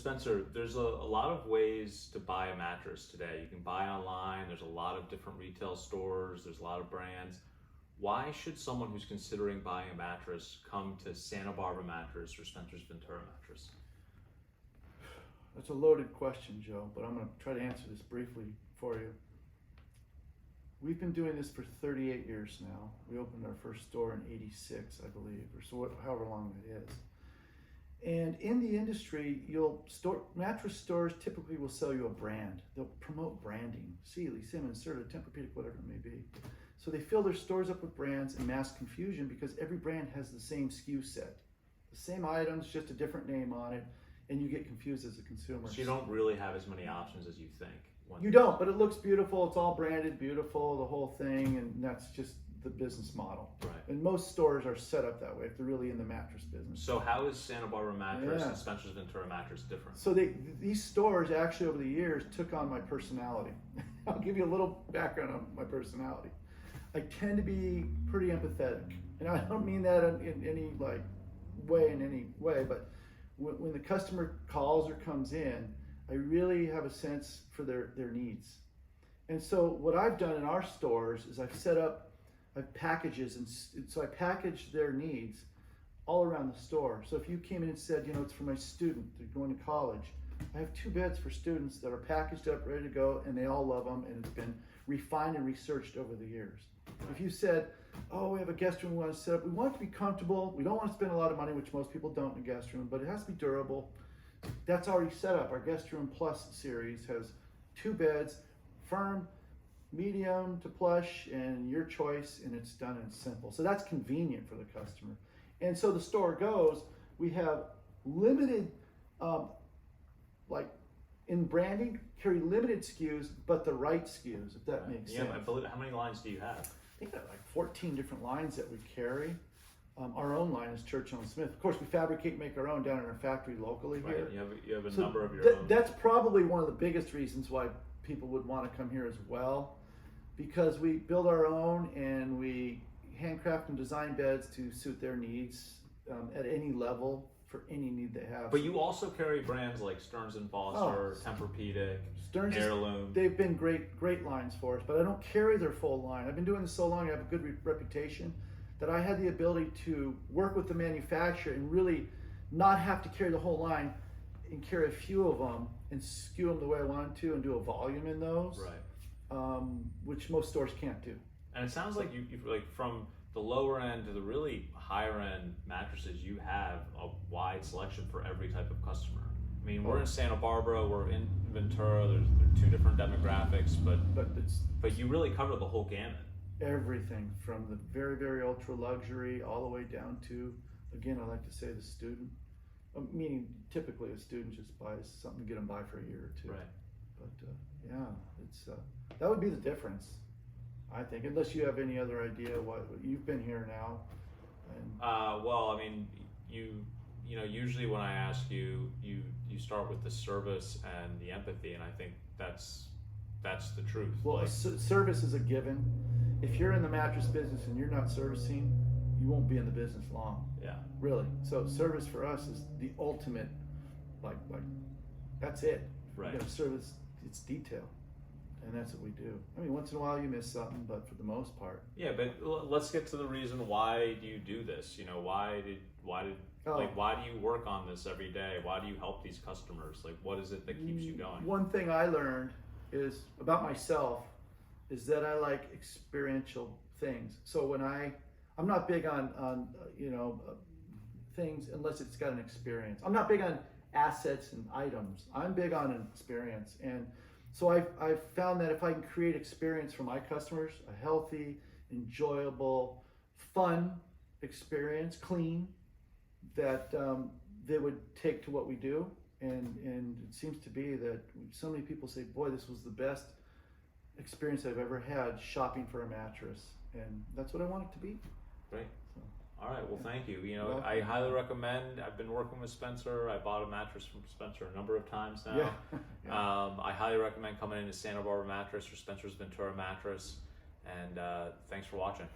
Spencer, there's a lot of ways to buy a mattress today. You can buy online, there's a lot of different retail stores, there's a lot of brands. Why should someone who's considering buying a mattress come to Santa Barbara Mattress or Spencer's Ventura Mattress? That's a loaded question, Joe, but I'm going to try to answer this briefly for you. We've been doing this for 38 years now. We opened our first store in '86, I believe, or so, however long that is. And in the industry, mattress stores typically will sell you a brand. They'll promote branding, Sealy, Simmons, Serta, Tempur-Pedic, whatever it may be. So they fill their stores up with brands and mass confusion because every brand has the same SKU set. The same items, just a different name on it, and you get confused as a consumer. So you don't really have as many options as you think. You don't, but it looks beautiful. It's all branded, beautiful, the whole thing, and that's just the business model. Right. And most stores are set up that way if they're really in the mattress business. So how is Santa Barbara Mattress and Spencer's Ventura Mattress different? So these stores actually over the years took on my personality. I'll give you a little background on my personality. I tend to be pretty empathetic, and I don't mean that in any way, but when the customer calls or comes in, I really have a sense for their needs. And so what I've done in our stores is I've packages, and so I package their needs all around the store. So if you came in and said, it's for my student, they're going to college, I have 2 beds for students that are packaged up, ready to go, and they all love them, and it's been refined and researched over the years. If you said, we have a guest room we want to set up, we want it to be comfortable, we don't want to spend a lot of money, which most people don't in a guest room, but it has to be durable. That's already set up. Our Guest Room Plus series has 2 beds, firm, medium to plush, and your choice, and it's done and simple. So that's convenient for the customer. And so the store goes, we have limited, in branding, carry limited SKUs, but the right SKUs, if that makes sense. Yeah, I believe. How many lines do you have? I think there are 14 different lines that we carry. Our own line is Churchill and Smith. Of course, we fabricate and make our own down in our factory locally here. You have a number of your own. That's probably one of the biggest reasons why people would want to come here as well, because we build our own and we handcraft and design beds to suit their needs at any level for any need they have. But you also carry brands like Stearns & Foster, Tempur-Pedic, Heirloom. They've been great lines for us, but I don't carry their full line. I've been doing this so long, I have a good reputation that I had the ability to work with the manufacturer and really not have to carry the whole line and carry a few of them and skew them the way I wanted to and do a volume in those, right? Which most stores can't do. And it sounds like you from the lower end to the really higher end mattresses, you have a wide selection for every type of customer. I mean, we're in Santa Barbara, we're in Ventura. There are 2 different demographics, but you really cover the whole gamut. Everything from the very, very ultra luxury all the way down to, again, I like to say the student, meaning typically a student just buys something to get them by for a year or 2. Right. But it's that would be the difference, I think, unless you have any other idea what you've been here now. And well, I mean, usually when I ask you start with the service and the empathy, and I think that's the truth. Well, service is a given. If you're in the mattress business and you're not servicing, you won't be in the business long. Yeah. Really. So service for us is the ultimate, like that's it. Right. You got to service its detail, and that's what we do. I mean, once in a while you miss something, but for the most part. Yeah, but let's get to the reason why do you do this? Why do you work on this every day? Why do you help these customers? What is it that keeps you going? One thing I learned is about myself is that I like experiential things. So when I'm not big on things unless it's got an experience. I'm not big on assets and items. I'm big on an experience. And so I've found that if I can create experience for my customers, a healthy, enjoyable, fun experience, clean, that they would take to what we do. And it seems to be that so many people say, boy, this was the best experience I've ever had shopping for a mattress. And that's what I want it to be. Great. So, all right. Well, thank you. I highly recommend. I've been working with Spencer. I bought a mattress from Spencer a number of times now. Yeah. I highly recommend coming into Santa Barbara Mattress or Spencer's Ventura Mattress. And thanks for watching.